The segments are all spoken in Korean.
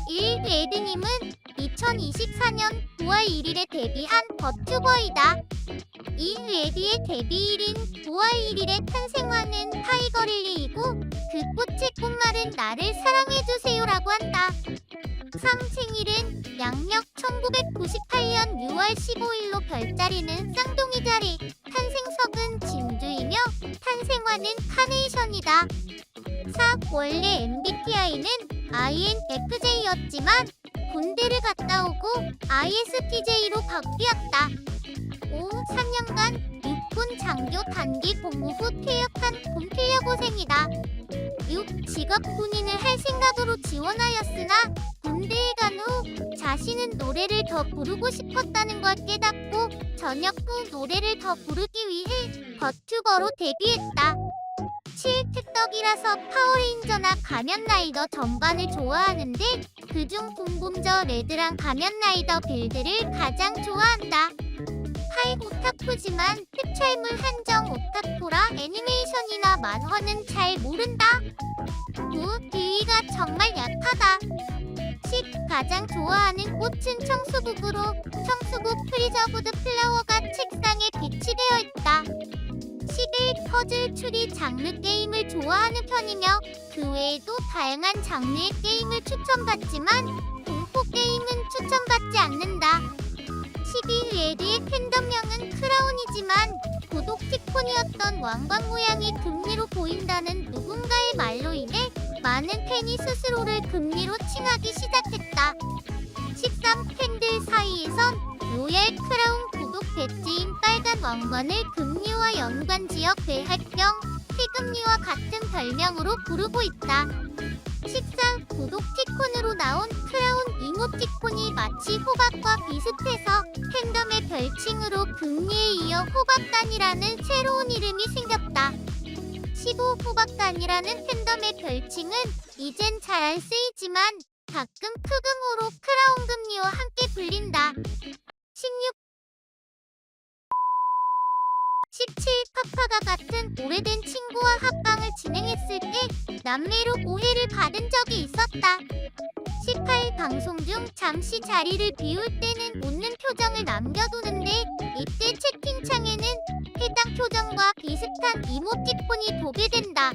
1. 레드님은 2024년 9월 1일에 데뷔한 버튜버이다. 2. 레드의 데뷔일인 9월 1일에 탄생하는 타이거릴리이고 그 꽃의 꽃말은 나를 사랑해주세요라고 한다. 3. 생일은 양력 1998년 6월 15일로 별자리는 쌍둥이 자리, 탄생석은 진주이며 탄생화는 카네이션이다. 4. 원래 MBTI는 INFJ였지만 군대를 갔다 오고 ISTJ로 바뀌었다. 5. 3년간 육군 장교 단기 복무 후 퇴역한 군필여고생이다. 6. 직업 군인을 할 생각으로 지원하였으나 군대에 간 후 자신은 노래를 더 부르고 싶었다는 걸 깨닫고 전역 후 노래를 더 부르기 위해 버튜버로 데뷔했다. 7. 특덕이라서 파워레인저나 가면라이더 전반을 좋아하는데 그중 붐붐저 레드랑 가면라이더 빌드를 가장 좋아한다. 8. 오타쿠지만 캡처물 한정 오타쿠라 애니메이션이나 만화는 잘 모른다. 9. 비위가 정말 약하다. 10. 가장 좋아하는 꽃은 청수국으로 청수국 프리저브드 플라워가 책상에 배치되어 있다. 11. 퍼즐 추리 장르 게임을 좋아하는 편이며 그 외에도 다양한 장르의 게임을 추천받지만 공포 게임은 추천받지 않는다. 12. 레드의 팬덤명은 크라운이지만 고독 티콘이었던 왕관 모양이 금리로 보인다는 누군가의 말로 인해 많은 팬이 스스로를 금리로 칭하기 시작했다. 13. 팬들 사이에선 로얄 크라운 구독 배지인 빨간 왕관을 금리와 연관지역 배할병, 피금리와 같은 별명으로 부르고 있다. 14. 구독 티콘으로 나온 크라운 이모티콘이 마치 호박과 비슷해서 팬덤의 별칭으로 금리에 이어 호박단이라는 새로운 이름이 생겼다. 15. 호박단이라는 팬덤의 별칭은 이젠 잘 안 쓰이지만 가끔 크금호로 크라운 금리와 함께 불린다. 16. 17. 파파가 같은 오래된 친구와 합방을 진행했을 때 남매로 오해를 받은 적이 있었다. 18. 방송 중 잠시 자리를 비울 때는 웃는 표정을 남겨두는데 이때 채팅창에는 해당 표정과 비슷한 이모티콘이 도배된다.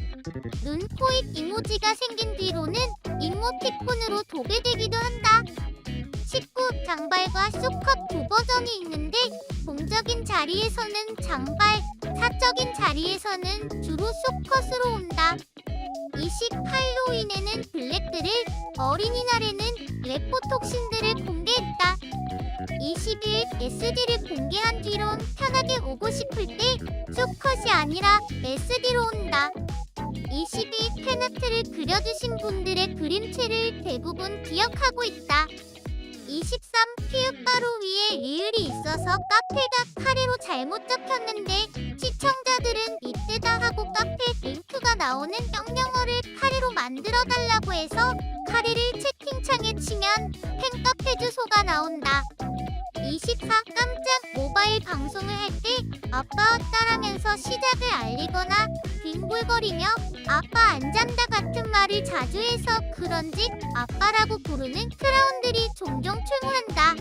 눈, 코입 이모지가 생긴 뒤로는 이모티콘으로 도배되기도 한다. 19. 장발과 쇼컷 두 버전이 있는데 공적인 자리에서는 장발, 사적인 자리에서는 주로 쇼컷으로 온다. 20. 할로윈에는 블랙들을, 어린이날에는 레포톡신들을 공개했다. 21. SD를 공개한 뒤론 편하게 오고 싶을 때 쇼컷이 아니라 SD로 온다. 22. 팬아트를 그려주신 분들의 그림체를 대부분 기억하고 있다. 23. 피읍바로 위에 리을이 있어서 카페가 카레로 잘못 적혔는데 시청자들은 이때다 하고 카페 링크가 나오는 명령어를 카레로 만들어달라고 해서 카레를 채팅창에 치면 팬카페 주소가 나온다. 24. 깜짝 모바일 방송을 할 때 아빠 왔다라면서 시작을 알리거나 뒹굴거리며 아빠 안 잔다 같은 말을 자주 해서 그런지 아빠라고 부르는 크라운들이 종종 출몰한다.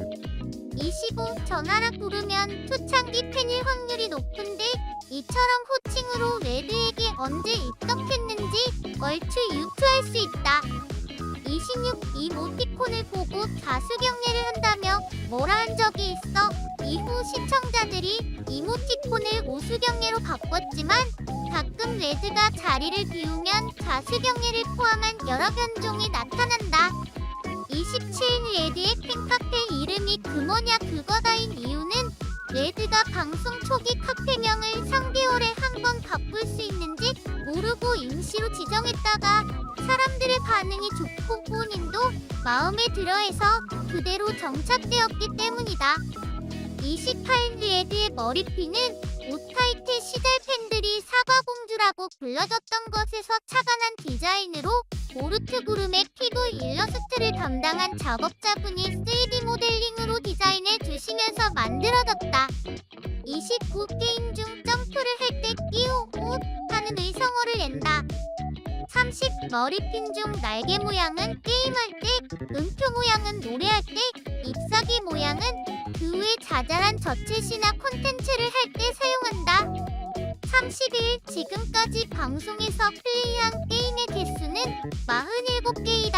25. 전화라 부르면 초창기 팬일 확률이 높은데 이처럼 호칭으로 레드에게 언제 입덕했는지 얼추 유추할 수 있다. 26. 이모티콘을 보고 자수경례를 한다며 뭐라 한 적이 있어. 이후 시청자들이 이모티콘을 오수경례로 바꿨지만 가끔 레드가 자리를 비우면 자수경례를 포함한 여러 변종이 나타난다. 27. 레드의 팬카페 이름이 그뭐냐 그거다인 이유는 레드가 방송 초기 카페명을 3개월에 한 번 바꿀 수 있는지 모르고 임시로 지정했다가 사람들의 반응이 좋고 본인도 마음에 들어해서 그대로 정착되었기 때문이다. 28. 레드의 머리핀은 오타이테 시절 팬들이 사과공주라고 불러줬던 것에서 착안한 디자인으로 오르트 구름의 피부 일러스트를 담당한 작업자분이 3D 모델링으로 디자인해 주시면서 만들어졌다. 29. 게임 중 점프를 할 때 끼우 옷 하는 의성어를 낸다. 30. 30. 머리핀 중 날개 모양은 게임할 때, 음표 모양은 노래할 때, 잎사귀 모양은 그 외 자잘한 저체시나 콘텐츠를 할 때 사용한다. 31. 지금까지 방송에서 플레이한 게임의 개수는 47개이다.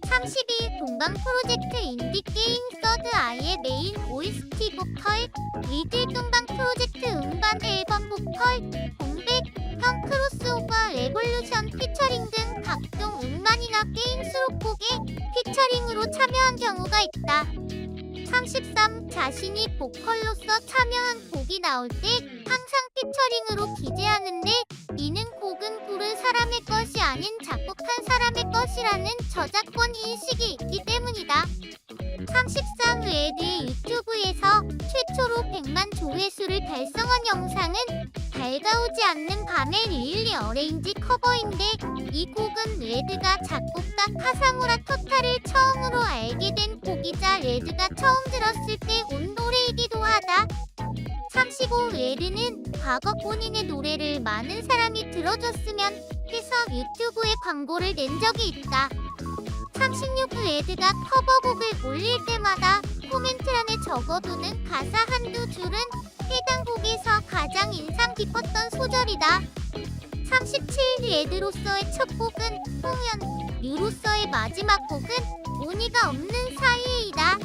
32. 동방 프로젝트 인디게임 서드 아이의 메인 OST 보컬, 리들 동방 프로젝트 음반 앨범 보컬, 공백, 형 크로스오버 레볼루션 피처링 등 각종 음반이나 게임 수록곡에 피처링으로 참여한 경우가 있다. 33. 자신이 보컬로서 참여한 곡이 나올 때 항상 피처링으로 기재하는데, 이는 곡은 부른 사람의 것이 아닌 작곡한 사람의 것이라는 저작권 인식이 있기 때문이다. 33. 레드의 유튜브에서 최초로 100만 조회수를 달성한 영상은 밝아오지 않는 밤의 리일리 어레인지 커버인데, 이 곡은 레드가 작곡가 카사무라 토타를 처음으로 알게 된 곡이자 레드가 처음 들었을 때 온 노래이기도 하다. 35. 레드는 과거 본인의 노래를 많은 사람이 들어줬으면 해서 유튜브에 광고를 낸 적이 있다. 36. 레드가 커버곡을 올릴 때마다 코멘트란에 적어두는 가사 한두 줄은 해당 곡에서 가장 인상 깊었던 소절이다. 37. 레드로서의 첫 곡은 홍연, 류로서의 마지막 곡은 무늬가 없는 사이에이다.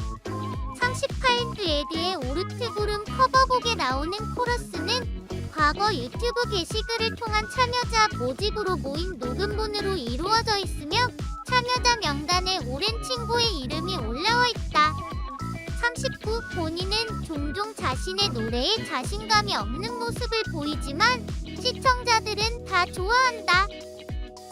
38. 레드의 오르트구름 커버곡에 나오는 코러스는 과거 유튜브 게시글을 통한 참여자 모집으로 모인 녹음본으로 이루어져 있으며 참여자 명단에 오랜 친구의 이름이 올라와 있다. 39. 본인은 종종 자신의 노래에 자신감이 없는 모습을 보이지만 시청자들은 다 좋아한다.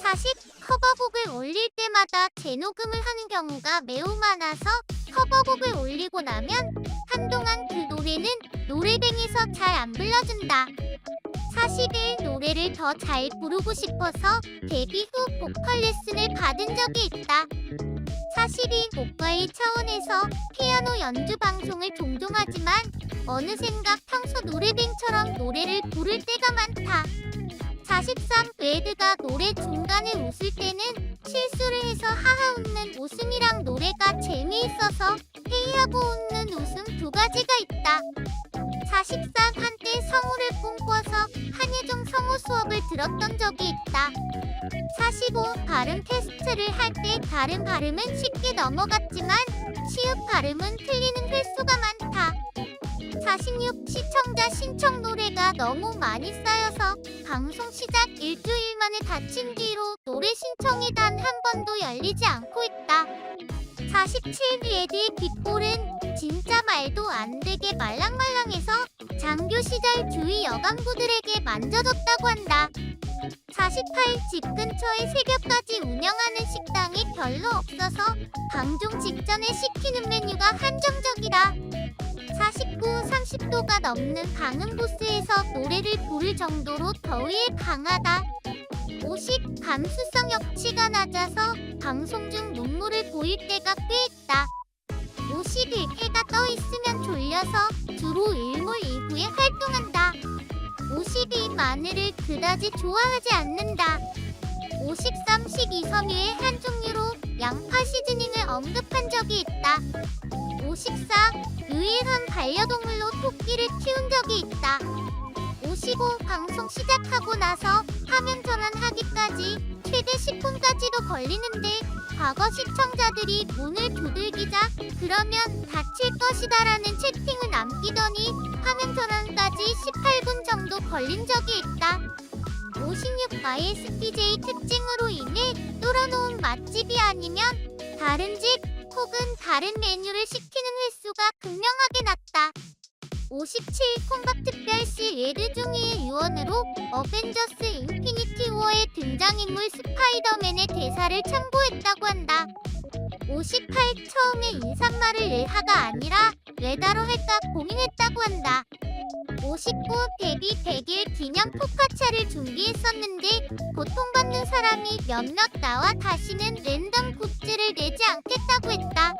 40. 커버곡을 올릴 때마다 재녹음을 하는 경우가 매우 많아서 커버곡을 올리고 나면 한동안 그 노래는 노래뱅에서 잘 안 불러준다. 41. 노래를 더 잘 부르고 싶어서 데뷔 후 보컬 레슨을 받은 적이 있다. 42. 목과의 차원에서 피아노 연주 방송을 종종 하지만 어느샌가 평소 노래뱅처럼 노래를 부를 때가 많다. 43. 레드가 노래 중간에 웃을 때는 실수를 해서 하하 웃는 웃음이랑 노래가 재미있어서 헤이하고 웃는 웃음 두 가지가 있다. 43. 한때 성우를 꿈꿔서 한예종 성우 수업을 들었던 적이 있다. 45. 발음 테스트를 할 때 다른 발음은 쉽게 넘어갔지만 시읍 발음은 틀리는 횟수가 많다. 46. 시청자 신청 노래가 너무 많이 쌓여서 방송 시작 일주일 만에 닫힌 뒤로 노래 신청이 단 한 번도 열리지 않고 있다. 47. 레드의 귓볼은 진짜 말도 안 되게 말랑말랑해서 장교 시절 주위 여간부들에게 만져줬다고 한다. 48. 집 근처에 새벽까지 운영하는 식당이 별로 없어서 방종 직전에 시키는 메뉴가 한정적이다. 49. 30도가 넘는 방음 부스에서 노래를 부를 정도로 더위에 강하다. 50. 감수성 역치가 낮아서 방송 중 눈물을 보일 때가 꽤 있다. 51. 해가 떠 있으면 졸려서 주로 일몰 이후에 활동한다. 52. 마늘을 그다지 좋아하지 않는다. 53. 식이섬유의 한 종류로 양파 시즈닝을 언급한 적이 있다. 54. 유일한 반려동물로 토끼를 키운 적이 있다. 55. 방송 시작하고 나서 화면 전환하기까지 최대 10분까지도 걸리는데 과거 시청자들이 문을 두들기자 그러면 다칠 것이다라는 채팅을 남기더니 화면 전환까지 18분 정도 걸린 적이 있다. 56. ISTJ 특징으로 인해 뚫어놓은 맛집이 아니면 다른 집 혹은 다른 메뉴를 시키는 횟수가 극명하게 낮다. 57. 콩밥 특별 시 레드 중위의 유언으로 어벤져스 인피니티 워의 등장인물 스파이더맨의 대사를 참고했다고 한다. 58. 처음에 인사말을 레하가 아니라 레다로 할까 고민했다고 한다. 59. 데뷔 100일 기념 포카차를 준비했었는데 고통받는 사람이 몇몇 나와 다시는 랜덤 굿즈를 내지 않겠다고 했다.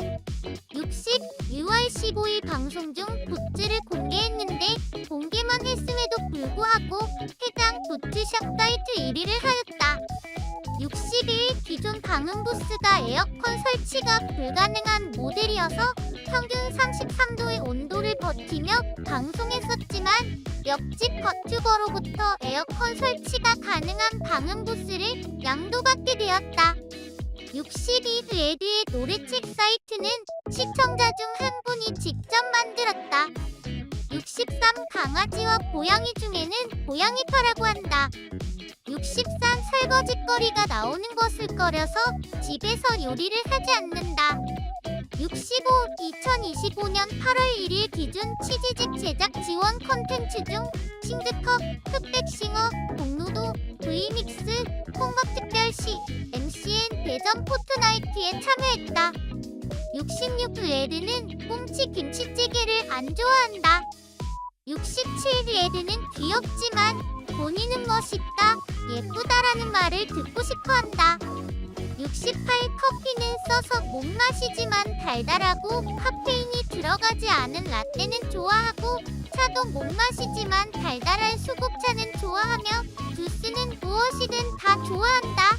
60. 6월 15일 방송 중 굿즈를 공개했는데 공개만 했음에도 불구하고 해당 굿즈샵 사이트 1위를 하였다. 61 기존 방음 부스가 에어컨 설치가 불가능한 모델이어서 평균 33도의 온도를 버티며 방송했었지만 옆집 거튜버로부터 에어컨 설치가 가능한 방음 부스를 양도받게 되었다. 62 레드의 노래책 사이트는 시청자 중 한 분이 직접 만들었다. 63 강아지와 고양이 중에는 고양이파라고 한다. 63 설거지거리가 나오는 것을 꺼려서 집에서 요리를 하지 않는다. 65 2025년 8월 1일 기준 치지직 제작 지원 콘텐츠 중 싱드컵, 흑백싱어, 공루도, V믹스, 홍합특별시, MCN 대전 포트나이트에 참여했다. 66 레드는 꽁치 김치찌개를 안 좋아한다. 67 레드는 귀엽지만 본인은 멋있다, 예쁘다라는 말을 듣고 싶어한다. 68 커피는 써서 못 마시지만 달달하고 카페인이 들어가지 않은 라떼는 좋아하고 차도 못 마시지만 달달한 수국차는 좋아하며 주스는 무엇이든 다 좋아한다.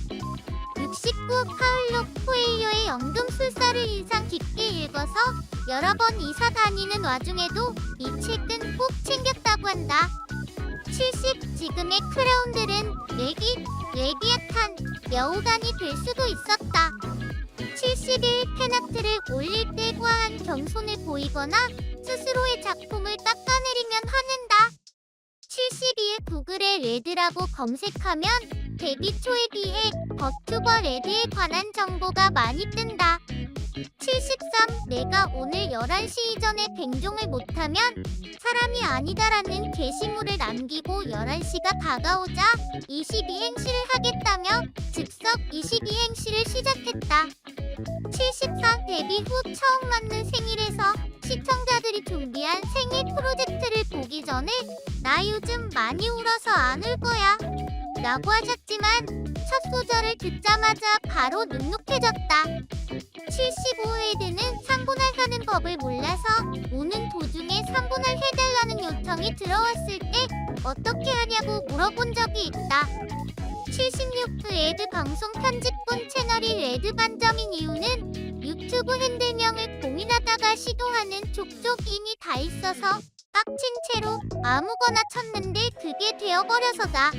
69 파울로 코엘료의 연금술사를 인상 깊게 읽어서 여러 번 이사 다니는 와중에도 이 책은 꼭 챙겼다고 한다. 70 지금의 크라운들은 레기아탄, 여우간이 될 수도 있었다. 71 팬아트를 올릴 때 과한 겸손을 보이거나 스스로의 작품을 깎아내리면 화낸다. 72의 구글에 레드라고 검색하면 데뷔 초에 비해 버튜버 레드에 관한 정보가 많이 뜬다. 73 내가 오늘 11시 이전에 뱅종을 못하면 사람이 아니다라는 게시물을 남기고 11시가 다가오자 22행시를 하겠다며 즉석 22행시를 시작했다. 74 데뷔 후 처음 맞는 생일에서 시청자들이 준비한 생일 프로젝트를 보기 전에 나 요즘 많이 울어서 안 울 거야 라고 하셨지만 첫 소절을 듣자마자 바로 눅눅해졌다. 75회드는 3분할 하는 법을 몰라서 우는 도중에 3분할 해달라는 요청이 들어왔을 때 어떻게 하냐고 물어본 적이 있다. 76 레드 방송 편집본 채널이 레드 반점인 이유는 유튜브 핸들명을 고민하다가 시도하는 족족 이미 다 있어서 빡친 채로 아무거나 쳤는데 그게 되어버려서다.